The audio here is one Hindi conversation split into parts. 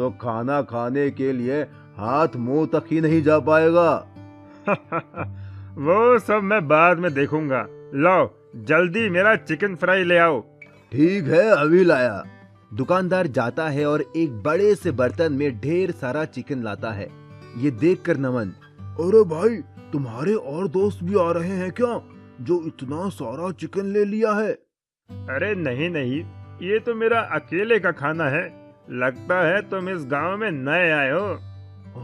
तो खाना खाने के लिए हाथ मुंह तक ही नहीं जा पाएगा। वो सब मैं बाद में देखूंगा। लाओ जल्दी मेरा चिकन फ्राई ले आओ। ठीक है, अभी लाया। दुकानदार जाता है और एक बड़े से बर्तन में ढेर सारा चिकन लाता है। ये देखकर नमन, अरे भाई, तुम्हारे और दोस्त भी आ रहे हैं क्या, जो इतना सारा चिकन ले लिया है? अरे नहीं नहीं, ये तो मेरा अकेले का खाना है। लगता है तुम इस गांव में नए आए हो।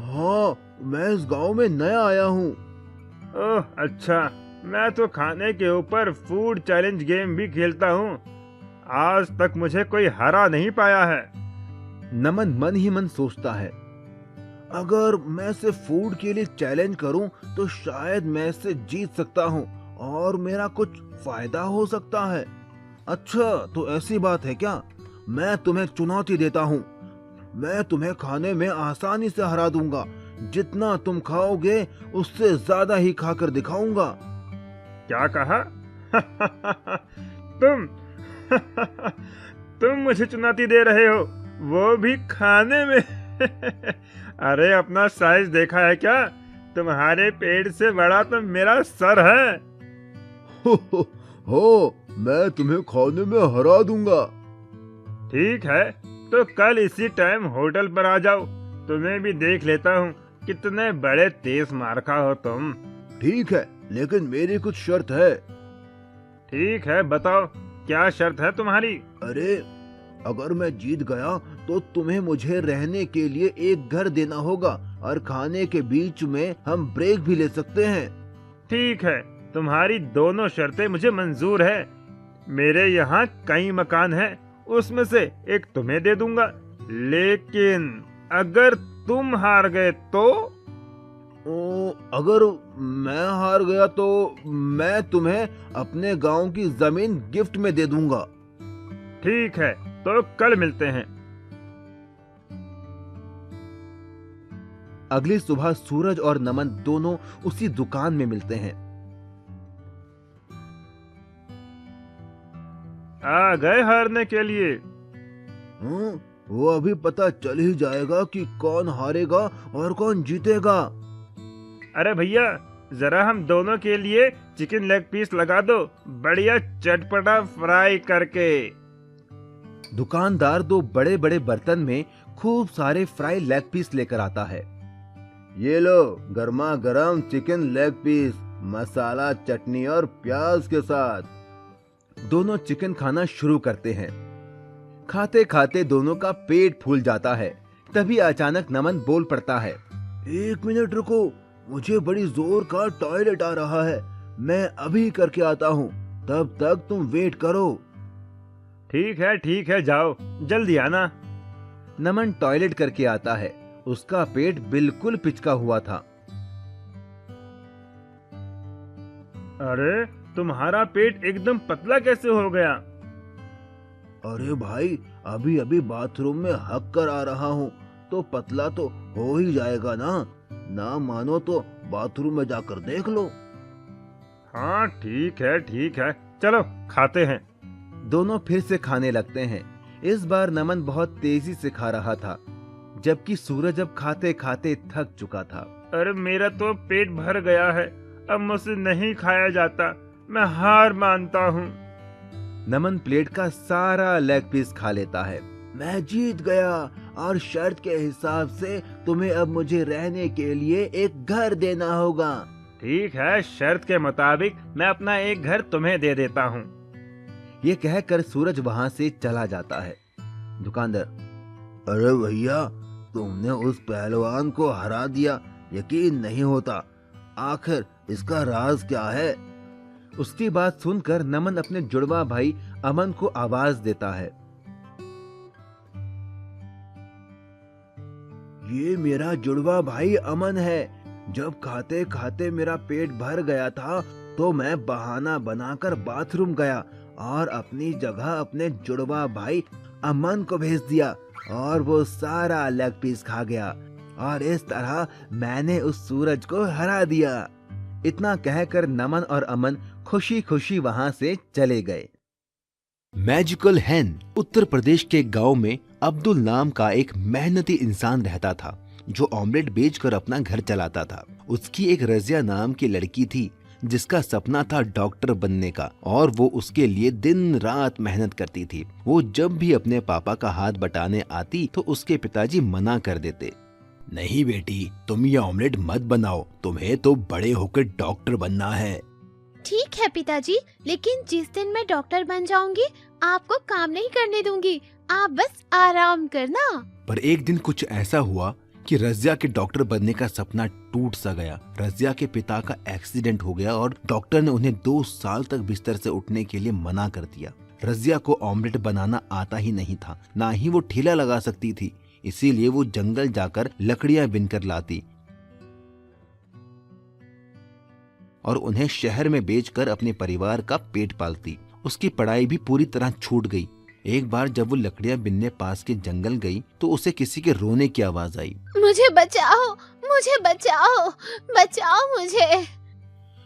हाँ, मैं इस गांव में नया आया हूँ। ओह अच्छा, मैं तो खाने के ऊपर फूड चैलेंज गेम भी खेलता हूँ। आज तक मुझे कोई हरा नहीं पाया है। नमन मन ही मन सोचता है, अगर मैं सिर्फ फूड के लिए चैलेंज करूं तो शायद मैं इससे जीत सकता हूं और मेरा कुछ फायदा हो सकता है। अच्छा, तो ऐसी बात है क्या? मैं तुम्हें चुनौती देता हूं। मैं तुम्हें खाने में आसानी से हरा दूंगा। जितना तुम खाओगे उससे ज्यादा ही खाकर दिखाऊंगा। क्या कहा? तुम तुम मुझे चुनौती दे रहे हो, वो भी खाने में? अरे अपना साइज देखा है क्या? तुम्हारे पेट से बड़ा तो मेरा सर है। हो, मैं तुम्हें खाने में हरा दूंगा। ठीक है, तो कल इसी टाइम होटल पर आ जाओ। तुम्हें भी देख लेता हूँ कितने बड़े तेज मारखा हो तुम। ठीक है, लेकिन मेरी कुछ शर्त है। ठीक है, बताओ क्या शर्त है तुम्हारी? अरे, अगर मैं जीत गया तो तुम्हें मुझे रहने के लिए एक घर देना होगा और खाने के बीच में हम ब्रेक भी ले सकते हैं। ठीक है, तुम्हारी दोनों शर्तें मुझे मंजूर है। मेरे यहाँ कई मकान हैं, उसमें से एक तुम्हें दे दूंगा। लेकिन अगर तुम हार गए तो? अगर मैं हार गया तो मैं तुम्हें अपने गांव की जमीन गिफ्ट में दे दूंगा। ठीक है, तो कल मिलते हैं। अगली सुबह सूरज और नमन दोनों उसी दुकान में मिलते हैं। आ गए हारने के लिए? वो अभी पता चल ही जाएगा कि कौन हारेगा और कौन जीतेगा। अरे भैया, जरा हम दोनों के लिए चिकन लेग पीस लगा दो, बढ़िया चटपटा फ्राई करके। दुकानदार दो बड़े बड़े बर्तन में खूब सारे फ्राई लेग पीस लेकर आता है। ये लो, गर्मा गर्म चिकन लेग पीस, मसाला, चटनी और प्याज के साथ। दोनों चिकन खाना शुरू करते हैं। खाते खाते दोनों का पेट फूल जाता है। तभी अचानक नमन बोल पड़ता है, 1 मिनट रुको, मुझे बड़ी जोर का टॉयलेट आ रहा है। मैं अभी करके आता हूँ, तब तक तुम वेट करो। ठीक है, जाओ, जल्दी आना। नमन टॉयलेट करके आता है। उसका पेट बिल्कुल पिचका हुआ था। अरे तुम्हारा पेट एकदम पतला कैसे हो गया? अरे भाई, अभी अभी बाथरूम में हक कर आ रहा हूँ, तो पतला तो हो ही जाएगा ना। ना मानो तो बाथरूम में जाकर देख लो। हाँ ठीक है, चलो खाते हैं। दोनों फिर से खाने लगते हैं। इस बार नमन बहुत तेजी से खा रहा था, जबकि सूरज अब खाते खाते थक चुका था। अरे मेरा तो पेट भर गया है, अब मुझसे नहीं खाया जाता, मैं हार मानता हूँ। नमन प्लेट का सारा लेग पीस खा लेता है। मैं जीत गया और शर्त के हिसाब से तुम्हें अब मुझे रहने के लिए एक घर देना होगा। ठीक है, शर्त के मुताबिक मैं अपना एक घर तुम्हें दे देता हूँ। ये कहकर सूरज वहाँ से चला जाता है। दुकानदार, अरे भैया, तुमने उस पहलवान को हरा दिया, यकीन नहीं होता। आखिर इसका राज क्या है? उसकी बात सुनकर नमन अपने जुड़वा भाई अमन को आवाज देता है। ये मेरा जुड़वा भाई अमन है। जब खाते खाते मेरा पेट भर गया था तो मैं बहाना बनाकर बाथरूम गया और अपनी जगह अपने जुड़वा भाई अमन को भेज दिया और वो सारा लेग पीस खा गया और इस तरह मैंने उस सूरज को हरा दिया। इतना कहकर नमन और अमन खुशी खुशी वहां से चले गए। मैजिकल हैन उत्तर प्रदेश के गांव में अब्दुल नाम का एक मेहनती इंसान रहता था जो ऑमलेट बेचकर अपना घर चलाता था। उसकी एक रजिया नाम की लड़की थी जिसका सपना था डॉक्टर बनने का और वो उसके लिए दिन रात मेहनत करती थी। वो जब भी अपने पापा का हाथ बटाने आती तो उसके पिताजी मना कर देते। नहीं बेटी, तुम ये ऑमलेट मत बनाओ, तुम्हें तो बड़े होकर डॉक्टर बनना है। ठीक है पिताजी, लेकिन जिस दिन मैं डॉक्टर बन जाऊंगी आपको काम नहीं करने दूंगी, आप बस आराम करना। पर एक दिन कुछ ऐसा हुआ कि रजिया के डॉक्टर बनने का सपना टूट सा गया। रजिया के पिता का एक्सीडेंट हो गया और डॉक्टर ने उन्हें 2 साल तक बिस्तर से उठने के लिए मना कर दिया। रजिया को ऑमलेट बनाना आता ही नहीं था, ना ही वो ठेला लगा सकती थी, इसीलिए वो जंगल जाकर लकड़ियां बिनकर लाती और उन्हें शहर में बेचकर अपने परिवार का पेट पालती। उसकी पढ़ाई भी पूरी तरह छूट गई। एक बार जब वो लकड़ियां बिनने पास के जंगल गई तो उसे किसी के रोने की आवाज आई। मुझे बचाओ, मुझे बचाओ, बचाओ मुझे।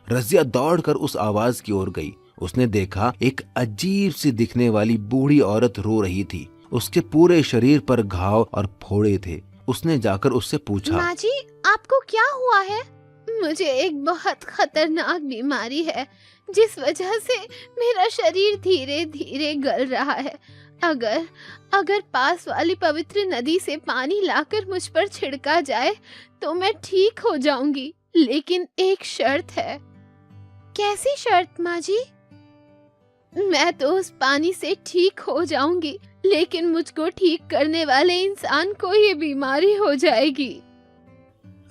रजिया दौड़कर उस आवाज की ओर गई। उसने देखा एक अजीब सी दिखने वाली बूढ़ी औरत रो रही थी। उसके पूरे शरीर पर घाव और फोड़े थे। उसने जाकर उससे पूछा, माँ जी, आपको क्या हुआ है? मुझे एक बहुत खतरनाक बीमारी है जिस वजह से मेरा शरीर धीरे धीरे गल रहा है। अगर पास वाली पवित्र नदी से पानी लाकर मुझ पर छिड़का जाए तो मैं ठीक हो जाऊंगी, लेकिन एक शर्त है। कैसी शर्त माँ जी? मैं तो उस पानी से ठीक हो जाऊंगी, लेकिन मुझको ठीक करने वाले इंसान को ये बीमारी हो जाएगी।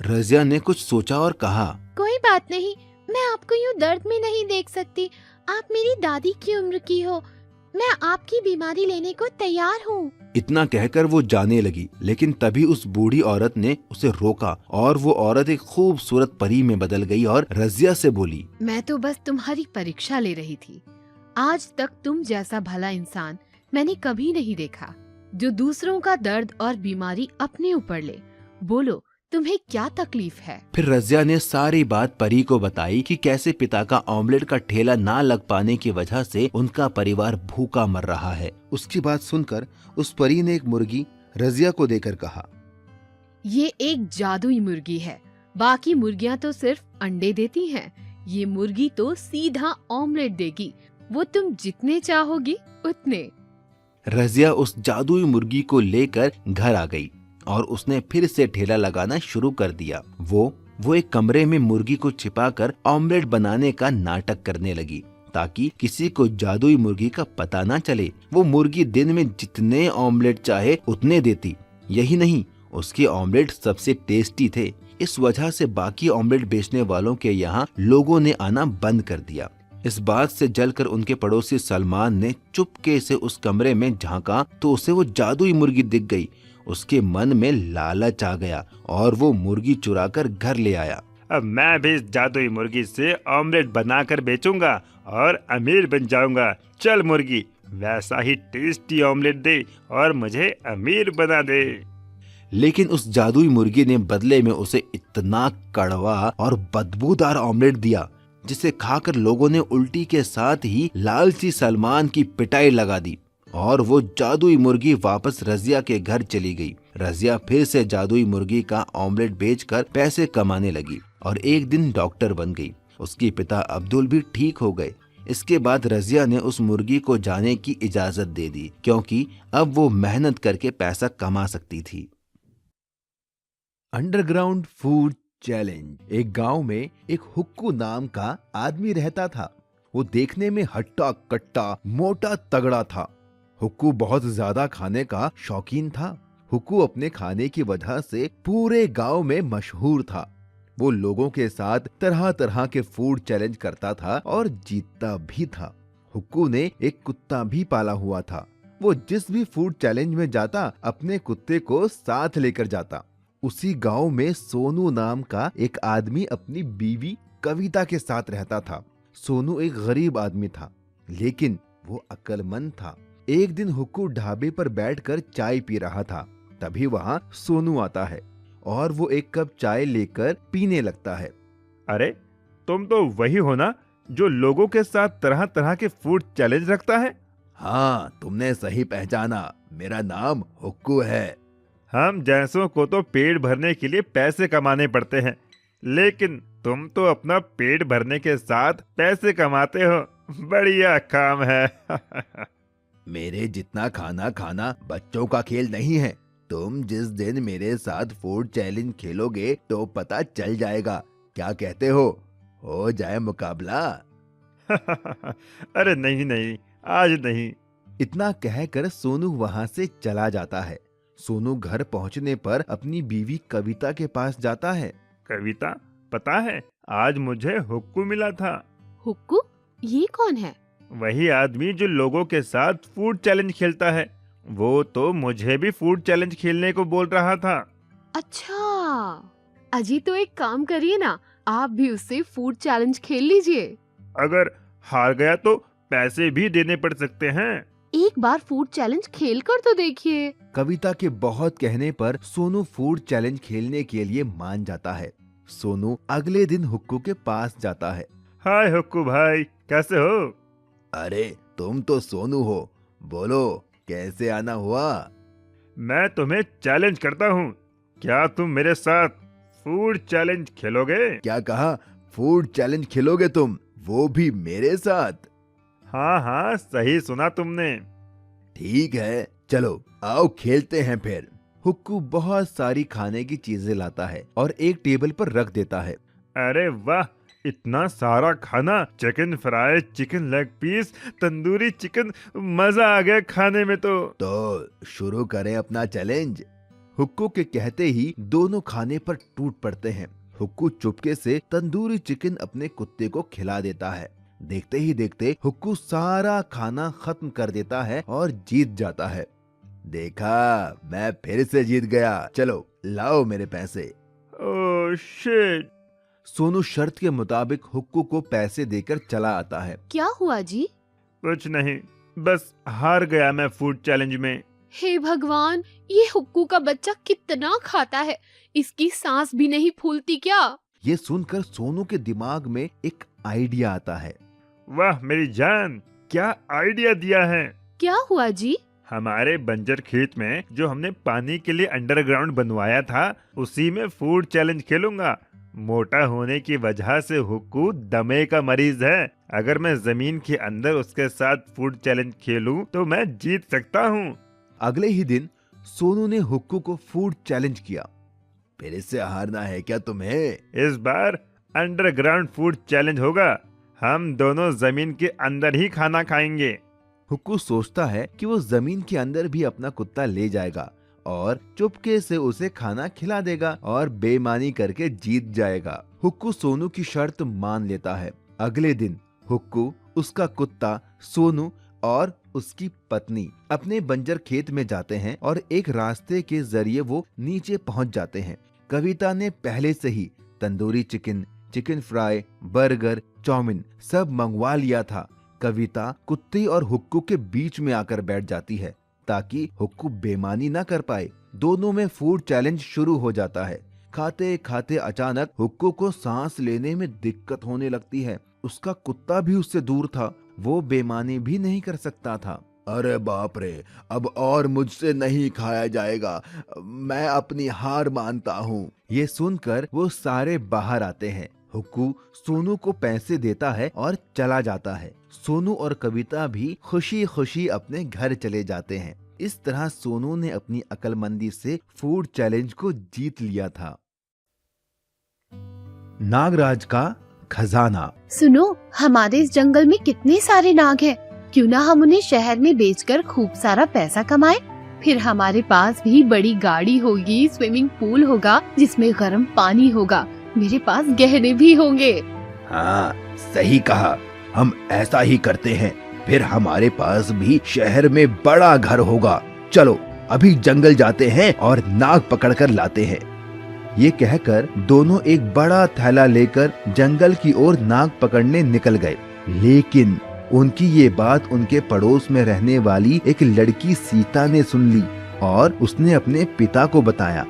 रजिया ने कुछ सोचा और कहा, कोई बात नहीं, मैं आपको यूं दर्द में नहीं देख सकती। आप मेरी दादी की उम्र की हो, मैं आपकी बीमारी लेने को तैयार हूँ। इतना कहकर वो जाने लगी, लेकिन तभी उस बूढ़ी औरत ने उसे रोका और वो औरत एक खूबसूरत परी में बदल गई और रजिया से बोली, मैं तो बस तुम्हारी परीक्षा ले रही थी। आज तक तुम जैसा भला इंसान मैंने कभी नहीं देखा जो दूसरों का दर्द और बीमारी अपने ऊपर ले। बोलो, तुम्हें क्या तकलीफ है? फिर रजिया ने सारी बात परी को बताई कि कैसे पिता का ऑमलेट का ठेला ना लग पाने की वजह से उनका परिवार भूखा मर रहा है। उसकी बात सुनकर उस परी ने एक मुर्गी रजिया को देकर कहा, ये एक जादुई मुर्गी है, बाकी मुर्गियाँ तो सिर्फ अंडे देती हैं, ये मुर्गी तो सीधा ऑमलेट देगी, वो तुम जितने चाहोगी उतने। रजिया उस जादुई मुर्गी को लेकर घर आ गई और उसने फिर से ठेला लगाना शुरू कर दिया। वो एक कमरे में मुर्गी को छिपाकर ऑमलेट बनाने का नाटक करने लगी ताकि किसी को जादुई मुर्गी का पता ना चले। वो मुर्गी दिन में जितने ऑमलेट चाहे उतने देती। यही नहीं, उसके ऑमलेट सबसे टेस्टी थे। इस वजह से बाकी ऑमलेट बेचने वालों के यहाँ लोगों ने आना बंद कर दिया। इस बात से जलकर उनके पड़ोसी सलमान ने चुपके से उस कमरे में झांका तो उसे वो जादुई मुर्गी दिख गई। उसके मन में लालच आ गया और वो मुर्गी चुराकर घर ले आया। अब मैं भी इस जादुई मुर्गी से ऑमलेट बनाकर बेचूंगा और अमीर बन जाऊंगा। चल मुर्गी, वैसा ही टेस्टी ऑमलेट दे और मुझे अमीर बना दे। लेकिन उस जादुई मुर्गी ने बदले में उसे इतना कड़वा और बदबूदार ऑमलेट दिया जिसे खाकर लोगों ने उल्टी के साथ ही लालची सलमान की पिटाई लगा दी और वो जादुई मुर्गी वापस रजिया के घर चली गई। रजिया फिर से जादुई मुर्गी का ऑमलेट बेचकर पैसे कमाने लगी और एक दिन डॉक्टर बन गई। उसके पिता अब्दुल भी ठीक हो गए। इसके बाद रजिया ने उस मुर्गी को जाने की इजाजत दे दी क्योंकि अब वो मेहनत करके पैसा कमा सकती थी। Underground food challenge. एक गांव में एक हुक्कू नाम का आदमी रहता था। वो देखने में हट्टा कट्टा मोटा तगड़ा था। हुक्कू बहुत ज्यादा खाने का शौकीन था। हुक्कू अपने खाने की वजह से पूरे गांव में मशहूर था। वो लोगों के साथ तरह तरह के फूड चैलेंज करता था और जीतता भी था। हुक्कू ने एक कुत्ता भी पाला हुआ था। वो जिस भी फूड चैलेंज में जाता अपने कुत्ते को साथ लेकर जाता। उसी गांव में सोनू नाम का एक आदमी अपनी बीवी कविता के साथ रहता था। सोनू एक गरीब आदमी था, लेकिन वो अक्लमंद था। एक दिन हुक्कू ढाबे पर बैठकर चाय पी रहा था। तभी वहाँ सोनू आता है और वो एक कप चाय लेकर पीने लगता है। अरे, तुम तो वही हो ना जो लोगों के साथ तरह तरह के फूड चैलेंज रखता है? हाँ, तुमने सही पहचाना। मेरा नाम हुक्कू है। हम जैसों को तो पेट भरने के लिए पैसे कमाने पड़ते हैं, लेकिन तुम तो अपना पेट भरने के साथ पैसे कमाते हो। बढ़िया काम है। मेरे जितना खाना खाना बच्चों का खेल नहीं है। तुम जिस दिन मेरे साथ फूड चैलेंज खेलोगे तो पता चल जाएगा। क्या कहते हो जाए मुकाबला? अरे नहीं नहीं, आज नहीं। इतना कहकर सोनू वहाँ से चला जाता है। सोनू घर पहुँचने पर अपनी बीवी कविता के पास जाता है। कविता, पता है आज मुझे हुक्कू मिला था। हुक्कू? ये कौन है? वही आदमी जो लोगों के साथ फूड चैलेंज खेलता है। वो तो मुझे भी फूड चैलेंज खेलने को बोल रहा था। अच्छा, अजी तो एक काम करिए ना, आप भी उससे फूड चैलेंज खेल लीजिए। अगर हार गया तो पैसे भी देने पड़ सकते हैं। एक बार फूड चैलेंज खेल कर तो देखिए। कविता के बहुत कहने पर सोनू फूड चैलेंज खेलने के लिए मान जाता है। सोनू अगले दिन हुक्कू के पास जाता है। हाय हुक्कू भाई, कैसे हो? अरे तुम तो सोनू हो, बोलो कैसे आना हुआ? मैं तुम्हें चैलेंज करता हूँ, क्या तुम मेरे साथ फूड चैलेंज खेलोगे? क्या कहा? फूड चैलेंज खेलोगे तुम, वो भी मेरे साथ? हाँ हाँ, सही सुना तुमने। ठीक है, चलो आओ खेलते हैं फिर। हुक्कू बहुत सारी खाने की चीजें लाता है और एक टेबल पर रख देता है। अरे वाह, इतना सारा खाना! Chicken fry, chicken leg piece, tandoori chicken, मजा आ गया खाने में तो शुरू करें अपना चैलेंज। हुक्कू के कहते ही दोनों खाने पर टूट पड़ते हैं। हुक्कू चुपके से तंदूरी चिकन अपने कुत्ते को खिला देता है। देखते ही देखते हुक्कू सारा खाना खत्म कर देता है और जीत जाता है। देखा, मैं फिर से जीत गया। चलो लाओ मेरे पैसे। Oh shit! सोनू शर्त के मुताबिक हुक्कू को पैसे देकर चला आता है। क्या हुआ जी? कुछ नहीं, बस हार गया मैं फूड चैलेंज में। हे भगवान, ये हुक्कू का बच्चा कितना खाता है, इसकी सांस भी नहीं फूलती क्या? ये सुनकर सोनू के दिमाग में एक आइडिया आता है। वाह मेरी जान, क्या आइडिया दिया है! क्या हुआ जी? हमारे बंजर खेत में जो हमने पानी के लिए अंडरग्राउंड बनवाया था, उसी में फूड चैलेंज खेलूंगा। मोटा होने की वजह से हुक्कू दमे का मरीज है। अगर मैं जमीन के अंदर उसके साथ फूड चैलेंज खेलूं तो मैं जीत सकता हूं। अगले ही दिन सोनू ने हुक्कू को फूड चैलेंज किया। फिर इससे हारना है क्या तुम्हें? इस बार अंडरग्राउंड फूड चैलेंज होगा। हम दोनों जमीन के अंदर ही खाना खाएंगे। हुक्कू सोचता है कि वो जमीन के अंदर भी अपना कुत्ता ले जाएगा और चुपके से उसे खाना खिला देगा और बेईमानी करके जीत जाएगा। हुक्कू सोनू की शर्त मान लेता है। अगले दिन हुक्कू, उसका कुत्ता, सोनू और उसकी पत्नी अपने बंजर खेत में जाते हैं और एक रास्ते के जरिए वो नीचे पहुंच जाते हैं। कविता ने पहले से ही tandoori chicken, chicken fry, burger, chowmein सब मंगवा लिया था। कविता कुत्ते और हुक्कू के बीच में आकर बैठ जाती है ताकि हुक्कू बेईमानी ना कर पाए। दोनों में फूड चैलेंज शुरू हो जाता है। खाते खाते अचानक हुक्कू को सांस लेने में दिक्कत होने लगती है। उसका कुत्ता भी उससे दूर था, वो बेईमानी भी नहीं कर सकता था। अरे बाप रे, अब और मुझसे नहीं खाया जाएगा, मैं अपनी हार मानता हूँ। ये सुनकर वो सारे बाहर आते हैं। हुक्कू सोनू को पैसे देता है और चला जाता है। सोनू और कविता भी खुशी खुशी अपने घर चले जाते हैं। इस तरह सोनू ने अपनी अक्लमंदी से फूड चैलेंज को जीत लिया था। नागराज का खजाना। सुनो, हमारे इस जंगल में कितने सारे नाग हैं, क्यों ना हम उन्हें शहर में बेचकर खूब सारा पैसा कमाएं? फिर हमारे पास भी बड़ी गाड़ी होगी, स्विमिंग पूल होगा जिसमें गर्म पानी होगा, मेरे पास गहने भी होंगे। हाँ, सही कहा, हम ऐसा ही करते हैं। फिर हमारे पास भी शहर में बड़ा घर होगा। चलो अभी जंगल जाते हैं और नाग पकड़ कर लाते हैं। ये कहकर दोनों एक बड़ा थैला लेकर जंगल की ओर नाग पकड़ने निकल गए। लेकिन उनकी ये बात उनके पड़ोस में रहने वाली एक लड़की सीता ने सुन ली और उसने अपने पिता को बताया।